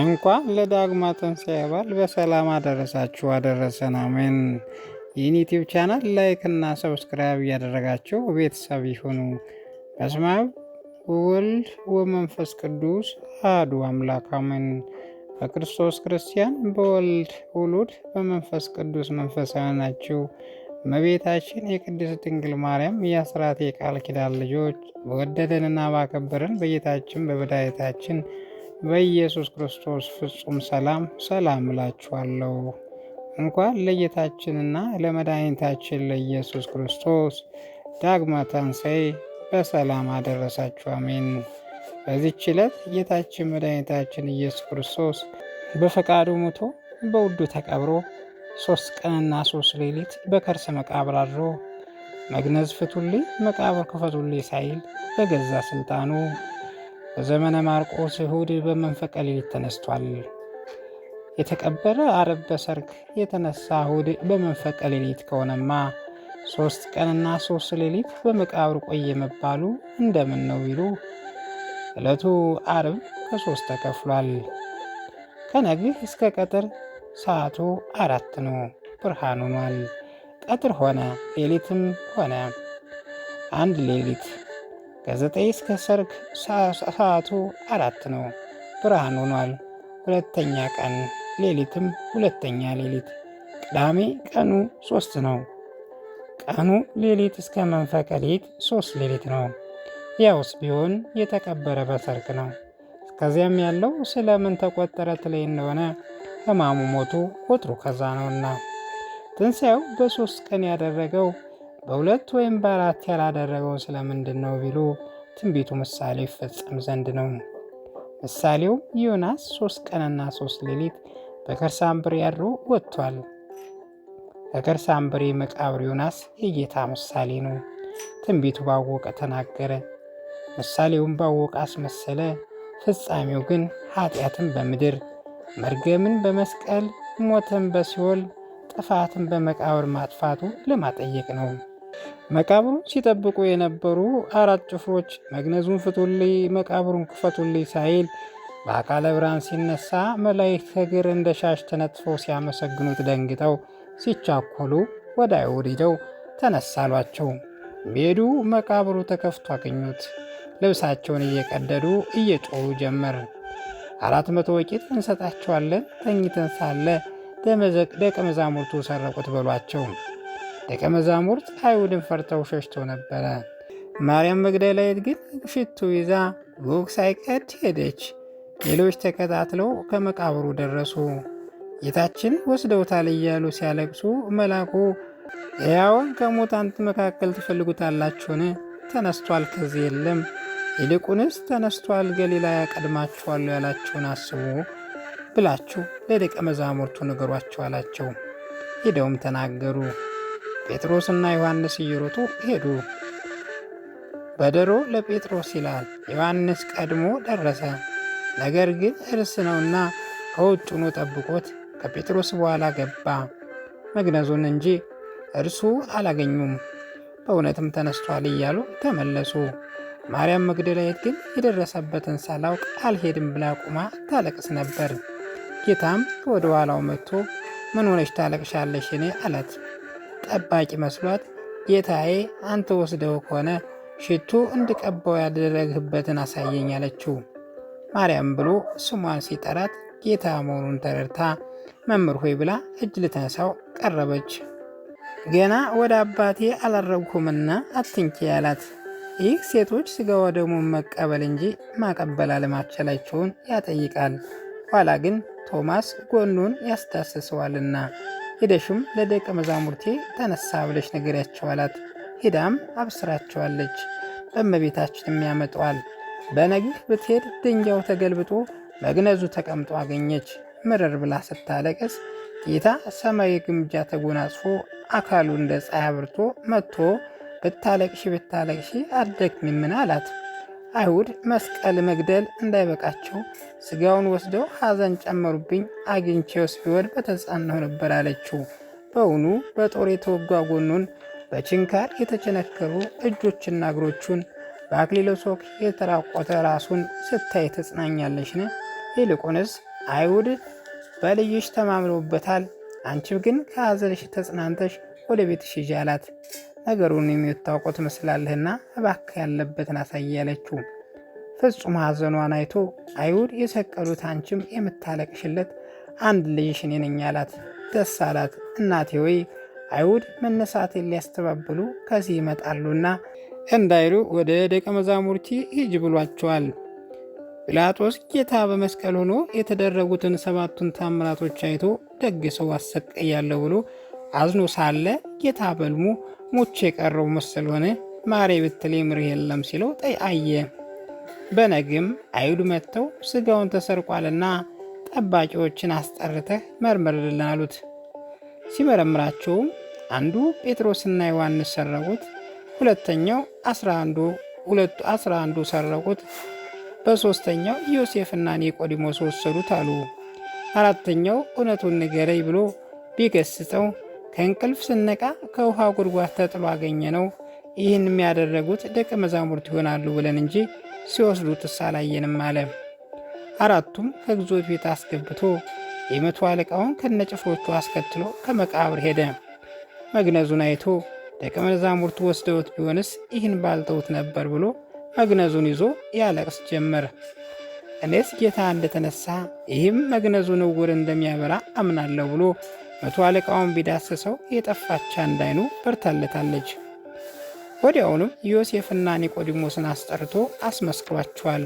እንኳን ለዳግማ ትንሣኤ በዓል በሰላም አደረሳችሁ አደረሰን። አሜን። ይህን ዩቲዩብ ቻናል ላይክ እና ሰብስክራይብ እያደረጋችሁ ቤተሰብ ይሁኑ። በስመ አብ ወወልድ ወመንፈስ ቅዱስ አሐዱ አምላክ አሜን። በክርስቶስ ክርስቲያን፣ በወልድ ውሉድ፣ በመንፈስ ቅዱስ መንፈሳውያን ናችሁ። እመቤታችን የቅድስት ድንግል ማርያም የአስራት የቃል ኪዳን ልጆች በወደደንና ባከበረን በጌታችን በመድኃኒታችን በኢየሱስ ክርስቶስ ፍጹም ሰላም እላችኋለሁ። እንኳን ለጌታችንና ለመድኃኒታችን ለኢየሱስ ክርስቶስ ዳግመ ትንሣኤ በሰላም አደረሳችሁ አሜን። በዚህች ዕለት ጌታችን መድኃኒታችን ኢየሱስ ክርስቶስ በፈቃዱ ሞቶ በውዱ ተቀብሮ 3 ቀንና 3 ሌሊት በከርሰ መቃብር አድሮ መግነዝ ፍቱልኝ መቃብር ክፈቱልኝ ሳይል በገዛ ስልጣኑ በዘመነ ማርቆስ እሁድ በመንፈቀ ሌሊት ተነስቷል። የተቀበረ ዓርብ በሰርክ የተነሳ እሁድ በመንፈቀ ሌሊት ከሆነማ 3 ቀንና 3 ሌሊት በመቃብር ቆየ መባሉ እንደምን ነው ቢሉ ዕለቱ ዓርብ ከ3 ተከፍሏል። ከነግህ እስከ ቀትር ሰዓቱ 4 ነው። ብርሃን ሆኗል። ቀትር ሆነ ሌሊትም ሆነ 1 ሌሊት። ከ9 እስከ ሰርክ ሰዓቱ 4 ነው። ብርሃን ሆኗል። 2ኛ ቀን ሌሊትም 2ኛ ሌሊት። ቅዳሜ ቀኑ 3 ነው። ቀኑ ሌሊት እስከ መንፈቀ ሌሊት 3 ሌሊት ነው። ያውስ ቢሆን የተቀበረ በሰርክ ነው። ከዚያም ያለው ስለምን ተቆጠረ ትለይ እንደሆነ ሕማሙ ሞቱ ቁጥሩ ከዛ ነውና፣ ትንሣኤው በ3 ቀን ያደረገው በ2 ወይም በ4 ያላደረገው ስለምንድን ነው ቢሉ ትንቢቱ ምሳሌ ይፈጸም ዘንድ ነው። ምሳሌው ዮናስ 3 ቀንና 3 ሌሊት በከርሰ አንብሬ አድሮ ወጥቷል። በከርሰ አንብሬ መቃብር ዮናስ የጌታ ምሳሌ ነው። ትንቢቱ ባወቀ ተናገረ፣ ምሳሌውን ባወቀ አስመሰለ። ፍጻሜው ግን ኃጢአትን በምድር መርገምን በመስቀል ሞትን በሲኦል ጥፋትን በመቃብር ማጥፋቱ ለማጠየቅ ነው። መቃብሩን ሲጠብቁ የነበሩ 4 ጭፍሮች መግነዙን ፍቱልኝ መቃብሩን ክፈቱልኝ ሳይል በአካለ ብርሃን ሲነሳ መላእክት ከእግር እንደ ሻሽ ተነጥፈው ሲያመሰግኑት ደንግጠው ሲቻኮሉ ወደ አይሁድ ሄደው ተነሳሏቸው። ቢሄዱ መቃብሩ ተከፍቶ አገኙት። ልብሳቸውን እየቀደዱ እየጮሁ ጀመር። 400 ወቄት እንሰጣቸዋለን፣ ተኝተን ሳለ ደቀ መዛሙርቱ ሰረቁት በሏቸው። ደቀ መዛሙርት አይሁድን ፈርተው ሸሽተው ነበረ። ማርያም መግደላዊት ግን ሽቱ ይዛ ጎግ ሳይቀድ ሄደች። ሌሎች ተከታትለው ከመቃብሩ ደረሱ። ጌታችን ወስደውታል እያሉ ሲያለቅሱ መልአኩ ሕያውን ከሙታን መካከል ትፈልጉታላችሁን? ተነስቷል፣ ከዚህ የለም። ይልቁንስ ተነስቷል፣ ገሊላ ያቀድማችኋል ያላችሁን አስቡ ብላችሁ ለደቀ መዛሙርቱ ንገሯቸው አላቸው። ሄደውም ተናገሩ። ጴጥሮስና ዮሐንስ እየሮጡ ሄዱ። በደሮ ለጴጥሮስ ይላል። ዮሐንስ ቀድሞ ደረሰ። ነገር ግን እርስ ነውና ከውጭ ሆኖ ጠብቆት ከጴጥሮስ በኋላ ገባ። መግነዙን እንጂ እርሱ አላገኙም። በእውነትም ተነስቷል እያሉ ተመለሱ። ማርያም መግደላዊት ግን የደረሰበትን ሳላውቅ አልሄድም ብላ ቁማ ታለቅስ ነበር። ጌታም ወደ ኋላው መጥቶ ምን ሆነሽ ታለቅሻለሽ እኔ አላት። ጠባቂ መስሏት ጌታዬ አንተ ወስደው ከሆነ ሽቱ እንድቀባው ያደረግህበትን አሳየኝ አለችው። ማርያም ብሎ ስሟን ሲጠራት ጌታ መሆኑን ተረድታ መምህር ሆይ ብላ እጅ ልተነሳው ቀረበች። ገና ወደ አባቴ አላረግሁምና አትንኪ ያላት። ይህ ሴቶች ሥጋ ወደሙን መቀበል እንጂ ማቀበል አለማቸላቸውን ያጠይቃል። ኋላ ግን ቶማስ ጎኑን ያስዳስሰዋልና ሄደሽም ለደቀ መዛሙርቴ ተነሳ ብለሽ ንገሪያቸው አላት። ሄዳም አብስራቸዋለች። በእመቤታችንም ያመጣዋል። በነግህ ብትሄድ ድንጋዩ ተገልብጦ መግነዙ ተቀምጦ አገኘች። ምርር ብላ ስታለቅስ ጌታ ሰማያዊ ግምጃ ተጎናጽፎ አካሉ እንደ ፀሐይ አብርቶ መጥቶ ብታለቅሺ አትደክሚምን አላት። አይሁድ መስቀል መግደል እንዳይበቃቸው ሥጋውን ወስደው ሐዘን ጨመሩብኝ፣ አግኝቼውስ ቢሆን በተጸናሁ ነበር አለችው። በውኑ በጦር የተወጋ ጎኑን በችንካር የተቸነከሩ እጆችና እግሮቹን በአክሊለ ሦክ የተራቆተ ራሱን ስታይ ትጽናኛለሽን? ይልቁንስ አይሁድ በልጅሽ ተማምነውበታል። አንቺ ግን ከሐዘንሽ ተጽናንተሽ ወደ ቤትሽ ሂጂ አላት። ነገሩን የምታውቀው ትመስላለህና እባክህ ያለበትን አሳይ አለችው። ፍጹም ሐዘኗን አይቶ አይሁድ የሰቀሉት አንቺም የምታለቅሽለት አንድ ልጅሽ እኔ ነኝ አላት። ደስ አላት። እናቴ ሆይ አይሁድ መነሳቴን ሊያስተባብሉ ከዚህ ይመጣሉና እንዳይሉ ወደ ደቀ መዛሙርቲ ሂጅ ብሏቸዋል። ጲላጦስ ጌታ በመስቀል ሆኖ የተደረጉትን 7ቱን ታምራቶች አይቶ ደግ ሰው አሰቀያለሁ ብሎ አዝኖ ሳለ ጌታ በልሙ ሙቼ የቀረው መሰል ሆነ። ማሬ ብትል ምርህ የለም ሲለው አየ። በነግም አይሁድ መጥተው ስጋውን ተሰርቋልና ጠባቂዎችን አስጠርተህ መርምርልን አሉት። ሲመረምራቸውም አንዱ ጴጥሮስና ዮሐንስ ሰረቁት፣ ሁለተኛው 11ዱ ሰረቁት፣ በሦስተኛው ዮሴፍና ኒቆዲሞስ ወሰዱት አሉ። አራተኛው እውነቱን ንገረኝ ብሎ ቢገስጸው ከእንቅልፍ ስነቃ ከውሃ ጉድጓድ ተጥሎ አገኘ ነው። ይህን የሚያደረጉት ደቀ መዛሙርት ይሆናሉ ብለን እንጂ ሲወስዱትስ አላየንም አለ። አራቱም ከግዞት ቤት አስገብቶ የመቶ አለቃውን ከነጭፍሮቹ አስከትሎ ከመቃብር ሄደ። መግነዙን አይቶ ደቀ መዛሙርቱ ወስደውት ቢሆንስ ይህን ባልተውት ነበር ብሎ መግነዙን ይዞ ያለቅስ ጀመር። እኔስ ጌታ እንደተነሳ ይህም መግነዙን ዕውር እንደሚያበራ አምናለሁ ብሎ መቶ አለቃውን ቢዳስሰው የጠፋች አንድ ዓይኑ በርታለታለች። ወዲያውኑም ዮሴፍና ኒቆዲሞስን አስጠርቶ አስመስክሯቸዋል።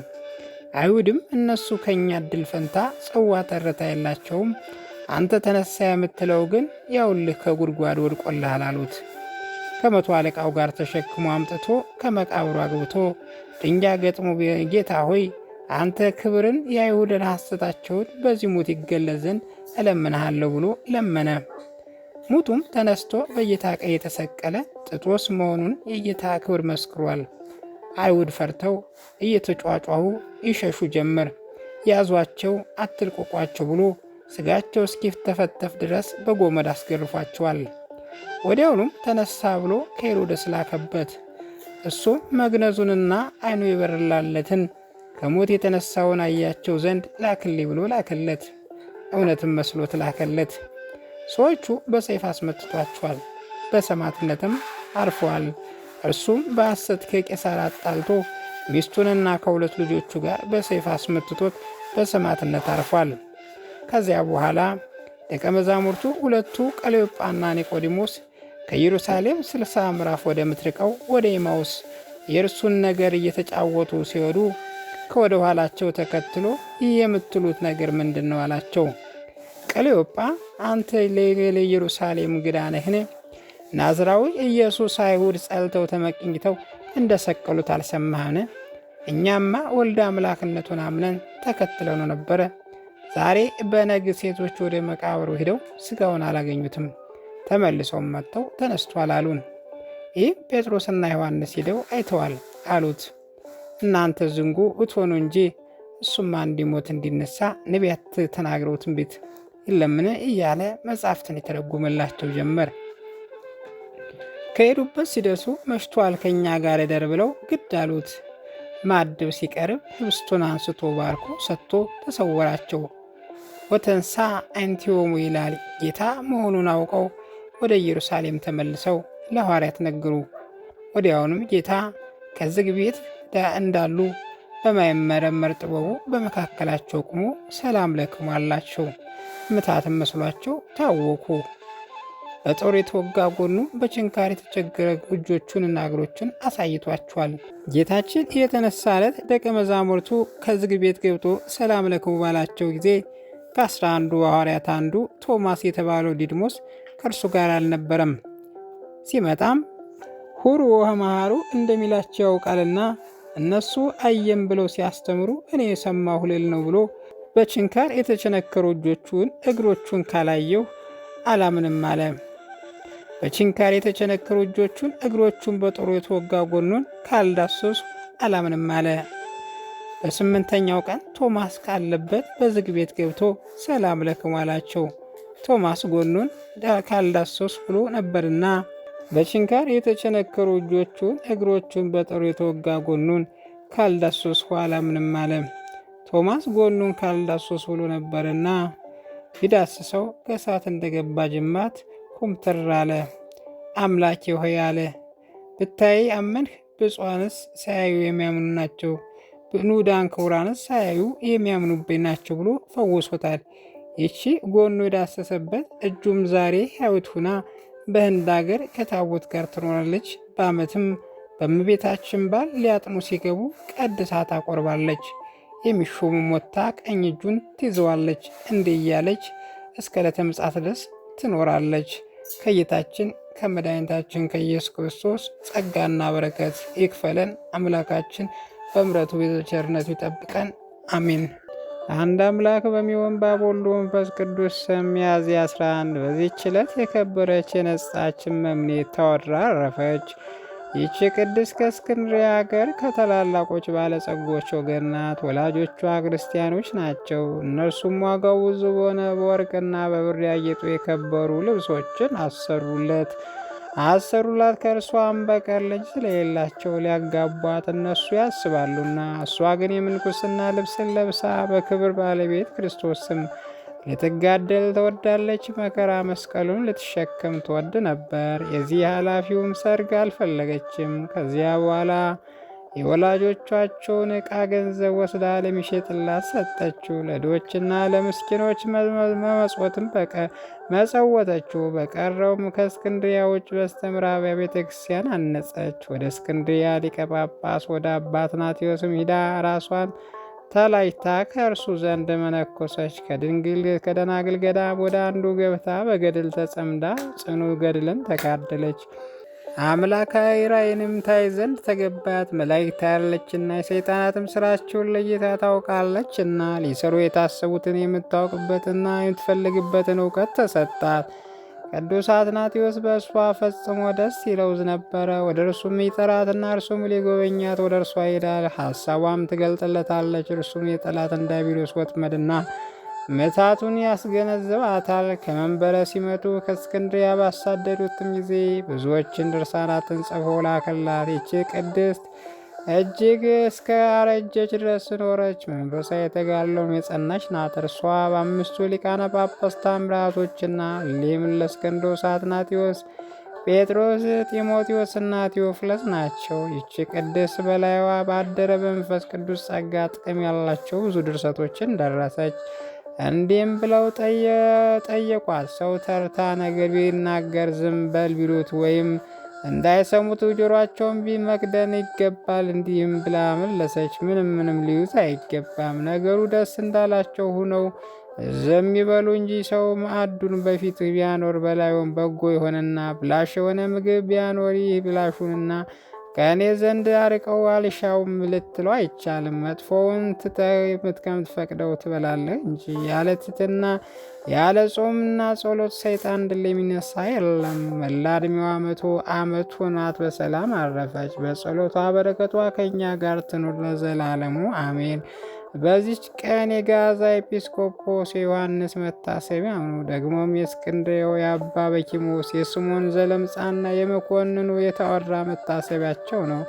አይሁድም እነሱ ከእኛ ዕድል ፈንታ ጽዋ ተረታ የላቸውም፣ አንተ ተነሳ የምትለው ግን ያውልህ ከጉድጓድ ወድቆልሃል አሉት። ከመቶ አለቃው ጋር ተሸክሞ አምጥቶ ከመቃብሩ አግብቶ ድንጋይ ገጥሞ ጌታ ሆይ አንተ ክብርን የአይሁድን ሐሰታቸውን በዚህ ሙት ይገለጽ ዘንድ እለምንሃለሁ ብሎ ለመነ። ሙቱም ተነስቶ በጌታ ቀኝ የተሰቀለ ጥጦስ መሆኑን የጌታ ክብር መስክሯል። አይሁድ ፈርተው እየተጫጫሁ ይሸሹ ጀመር። ያዟቸው፣ አትልቀቋቸው ብሎ ስጋቸው እስኪተፈተፍ ድረስ በጎመድ አስገርፏቸዋል። ወዲያውኑም ተነሳ ብሎ ከሄሮድስ ላከበት። እሱም መግነዙንና ዓይኑ የበረላለትን ከሞት የተነሳውን አያቸው ዘንድ ላክልኝ ብሎ ላከለት። እውነትም መስሎት ላከለት። ሰዎቹ በሰይፍ አስመትቷቸዋል፣ በሰማዕትነትም አርፈዋል። እርሱም በሐሰት ከቄሳር አጣልቶ ሚስቱንና ከሁለት ልጆቹ ጋር በሰይፍ አስመትቶት በሰማዕትነት አርፏል። ከዚያ በኋላ ደቀ መዛሙርቱ ሁለቱ ቀለዮጳና ኒቆዲሞስ ከኢየሩሳሌም 60 ምዕራፍ ወደ ምትርቀው ወደ ኤማውስ የእርሱን ነገር እየተጫወቱ ሲወዱ ከወደ ኋላቸው ተከትሎ ይህ የምትሉት ነገር ምንድን ነው አላቸው። ቀለዮጳ አንተ ለኢየሩሳሌም እንግዳ ነህን? ናዝራዊ ኢየሱስ አይሁድ ጸልተው ተመቅኝተው እንደሰቀሉት አልሰማህን? እኛማ ወልደ አምላክነቱን አምነን ተከትለው ነበረ። ዛሬ በነግ ሴቶች ወደ መቃብሩ ሄደው ስጋውን አላገኙትም፣ ተመልሰውም መጥተው ተነስቷል አሉን። ይህ ጴጥሮስና ዮሐንስ ሄደው አይተዋል አሉት። እናንተ ዝንጉ እትሆኑ እንጂ እሱማ እንዲሞት እንዲነሳ ነቢያት ተናግረው ትንቢት የለምን እያለ መጻሕፍትን የተረጉመላቸው ጀመር። ከሄዱበት ሲደርሱ መሽቷል፣ ከእኛ ጋር እደር ብለው ግድ አሉት። ማዕድብ ሲቀርብ ህብስቱን አንስቶ ባርኮ ሰጥቶ ተሰወራቸው። ወተንሳ አንቲዮሙ ይላል። ጌታ መሆኑን አውቀው ወደ ኢየሩሳሌም ተመልሰው ለሐዋርያት ነገሩ። ወዲያውንም ጌታ ከዝግ ቤት እንዳሉ በማይመረመር ጥበቡ በመካከላቸው ቆሞ ሰላም ለክሙ አላቸው። ምታትም መስሏቸው ታወኩ። በጦር የተወጋ ጎኑ በችንካር የተቸገረ እጆቹንና እግሮቹን አሳይቷቸዋል። ጌታችን የተነሳ ዕለት ደቀ መዛሙርቱ ከዝግ ቤት ገብቶ ሰላም ለክሙ ባላቸው ጊዜ ከ11 ሐዋርያት አንዱ ቶማስ የተባለው ዲድሞስ ከእርሱ ጋር አልነበረም። ሲመጣም ሁሩ ወመሃሩ እንደሚላቸው ያውቃልና እነሱ አየም ብለው ሲያስተምሩ እኔ የሰማሁ ልል ነው ብሎ በችንካር የተቸነከሩ እጆቹን እግሮቹን ካላየሁ አላምንም አለ። በችንካር የተቸነከሩ እጆቹን እግሮቹን በጦሩ የተወጋ ጎኑን ካልዳሰሱ አላምንም አለ። በ8ኛው ቀን ቶማስ ካለበት በዝግ ቤት ገብቶ ሰላም ለክሙ አላቸው። ቶማስ ጎኑን ካልዳሰሱ ብሎ ነበርና በችንካር የተቸነከሩ እጆቹን እግሮቹን በጦሩ የተወጋ ጎኑን ካልዳሰሱ አላምንም አለ። ቶማስ ጎኑን ካልዳሶስ ብሎ ነበርና ቢዳስሰው ከእሳት እንደገባ ጅማት ኩምትር አለ። አምላኬ ሆይ አለ፣ ብታይ አመንህ? ብፁዓንስ ሳያዩ የሚያምኑ ናቸው፣ ንዑዳን ክቡራንስ ሳያዩ የሚያምኑብኝ ናቸው ብሎ ፈውሶታል። ይቺ ጎኑ የዳሰሰበት እጁም ዛሬ ሕያዊት ሁና በህንድ አገር ከታቦት ጋር ትኖራለች። በዓመትም በእመቤታችን በዓል ሊያጥኑ ሲገቡ ቀድሳ ታቆርባለች። የሚሾሙ ሞታ ቀኝ እጁን ትይዘዋለች። እንዲህ እያለች እስከ ዕለተ ምጽአት ድረስ ትኖራለች። ከጌታችን ከመድኃኒታችን ከኢየሱስ ክርስቶስ ጸጋና በረከት ይክፈለን። አምላካችን በምሕረቱ በቸርነቱ ይጠብቀን። አሜን። አንድ አምላክ በሚሆን በአብ ወልድ ወመንፈስ ቅዱስ ስም ሚያዝያ 11 በዚህች ዕለት የከበረች የነጻች እመምኔት ታወድራ አረፈች። ይህች ቅድስት ከእስክንድርያ ሀገር ከታላላቆች ባለጸጎች ወገን ናት። ወላጆቿ ክርስቲያኖች ናቸው። እነርሱም ዋጋው ብዙ በሆነ በወርቅና በብር ያጌጡ የከበሩ ልብሶችን አሰሩላት። ከእርሷም በቀር ልጅ ስለሌላቸው ሊያጋቧት እነሱ ያስባሉና፣ እሷ ግን የምንኩስና ልብስን ለብሳ በክብር ባለቤት ክርስቶስ ስም ልትጋደል ትወዳለች። መከራ መስቀሉን ልትሸከም ትወድ ነበር። የዚህ ኃላፊውም ሰርግ አልፈለገችም። ከዚያ በኋላ የወላጆቻቸውን ዕቃ ገንዘብ ወስዳ ለሚሸጥላት ሰጠችው። ለድሆችና ለምስኪኖች መመጽወትም መጸወተችው። በቀረውም ከእስክንድርያ ውጭ በስተ ምዕራብ ቤተ ክርስቲያን አነጸች። ወደ እስክንድርያ ሊቀ ጳጳስ ወደ አባ አትናቴዎስም ሂዳ ራሷን ተላይታ ከእርሱ ዘንድ መነኮሰች። ከደናግል ገዳም ወደ አንዱ ገብታ በገድል ተጸምዳ ጽኑ ገድልን ተጋደለች። አምላካዊ ራእይንም ታይ ዘንድ ተገባት። መላእክት ታያለችና የሰይጣናትም ስራቸውን ለይታ ታውቃለችና ሊሰሩ የታሰቡትን የምታውቅበትና የምትፈልግበትን እውቀት ተሰጣት። ቅዱስ አትናቴዎስ በእርሷ ፈጽሞ ደስ ይለውዝ ነበረ። ወደ እርሱም ይጠራትና እርሱም ሊጎበኛት ወደ እርሷ ይሄዳል። ሐሳቧም ትገልጥለታለች። እርሱም የጠላትን ዲያብሎስ ወጥመድና ምታቱን ያስገነዝባታል። ከመንበረ ሲመቱ ከእስክንድርያ ባሳደዱትም ጊዜ ብዙዎችን ድርሳናትን ጽፎ ላከላት። ይቺ ቅድስት እጅግ እስከ አረጀች ድረስ ኖረች። መንፈሳዊ የተጋድሎም የጸናች ናት። እርሷ በአምስቱ ሊቃነ ጳጳስ ታምራቶችና እሊህም ለእስክንድሮስ፣ አትናቴዎስ፣ ጴጥሮስ፣ ጢሞቴዎስና ቴዎፍለስ ናቸው። ይቺ ቅድስት በላይዋ ባደረ በመንፈስ ቅዱስ ጸጋ ጥቅም ያላቸው ብዙ ድርሰቶችን ደረሰች። እንዲህም ብለው ጠየቋት። ሰው ተርታ ነገር ቢናገር ዝም በል ቢሉት ወይም እንዳይሰሙት ጆሯቸውን ቢመክደን ይገባል። እንዲህም ብላ መለሰች፣ ምንም ሊዩት አይገባም። ነገሩ ደስ እንዳላቸው ሁነው ዝም ይበሉ እንጂ ሰው ማዕዱን በፊት ቢያኖር በላዩን በጎ የሆነና ብላሽ የሆነ ምግብ ቢያኖር ይህ ብላሹንና ከእኔ ዘንድ አርቀው አልሻውም ልትለው አይቻልም። መጥፎውን ትተህ ከምትፈቅደው ትበላለህ እንጂ። ያለ ትሕትና ያለ ጾምና ጸሎት ሰይጣን ድል የሚነሳ የለም። መላ ዕድሜዋ 100 ዓመት ሆኗት በሰላም አረፈች። በጸሎቷ በረከቷ ከእኛ ጋር ትኑር ለዘላለሙ አሜን። በዚች ቀን የጋዛ ኤጲስቆጶስ የዮሐንስ መታሰቢያ ነው። ደግሞም የእስክንድርያው የአባ በኪሞስ የስሞን ዘለምጻና የመኮንኑ የታወራ መታሰቢያቸው ነው።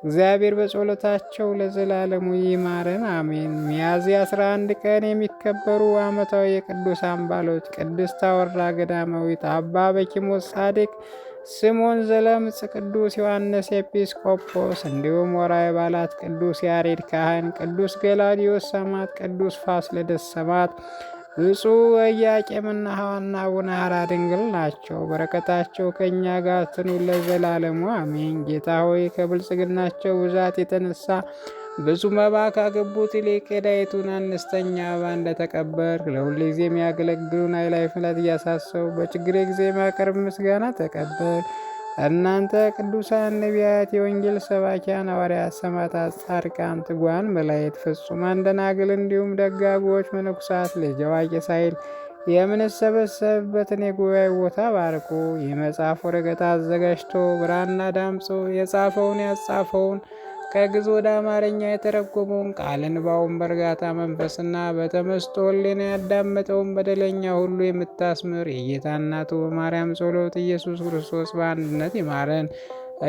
እግዚአብሔር በጸሎታቸው ለዘላለሙ ይማረን አሜን። ሚያዝያ 11 ቀን የሚከበሩ ዓመታዊ የቅዱሳን በዓሎች፦ ቅድስት ታወራ ገዳማዊት፣ አባ በኪሞስ ጻድቅ፣ ስምዖን ዘለምጽ፣ ቅዱስ ዮሐንስ ኤጲስቆጶስ። እንዲሁም ወርኃዊ በዓላት፦ ቅዱስ ያሬድ ካህን፣ ቅዱስ ገላውዴዎስ ሰማዕት፣ ቅዱስ ፋሲለደስ ሰማዕት፣ ብፁዕ ኢያቄምና ሐዋና አቡነ ሐራ ድንግል ናቸው። በረከታቸው ከእኛ ጋር ትኑር ለዘላለሙ አሜን። ጌታ ሆይ ከብልጽግናቸው ብዛት የተነሳ ብዙ መባ ካገቡት ይልቅ የዳይቱን አነስተኛ መባ እንደተቀበልክ ለሁሉ ጊዜ የሚያገለግሉን አእላፍ ምሕረት እያሳሰቡ በችግሬ ጊዜ ማቀርብ ምስጋና ተቀበል። እናንተ ቅዱሳን ነቢያት፣ የወንጌል ሰባኪያን ሐዋርያት፣ ሰማዕታት፣ ጻድቃን፣ ትጉሃን መላእክት፣ ፍጹማን ደናግል እንዲሁም ደጋጎች መነኩሳት ልጅ አዋቂ ሳይል የምንሰበሰብበትን የጉባኤ ቦታ ባርኩ። ይህ መጽሐፍ ወረቀት አዘጋጅቶ ብራና ዳምጾ የጻፈውን ያጻፈውን ከግዕዝ ወደ አማርኛ የተረጎመውን ቃል ንባውን በእርጋታ መንፈስና በተመስጦ ሕሊና ያዳመጠውን በደለኛ ሁሉ የምታስምር የጌታ እናቱ በማርያም ጸሎት ኢየሱስ ክርስቶስ በአንድነት ይማረን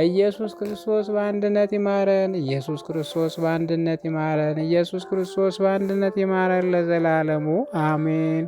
ኢየሱስ ክርስቶስ በአንድነት ይማረን። ኢየሱስ ክርስቶስ በአንድነት ይማረን። ኢየሱስ ክርስቶስ በአንድነት ይማረን ለዘላለሙ አሜን።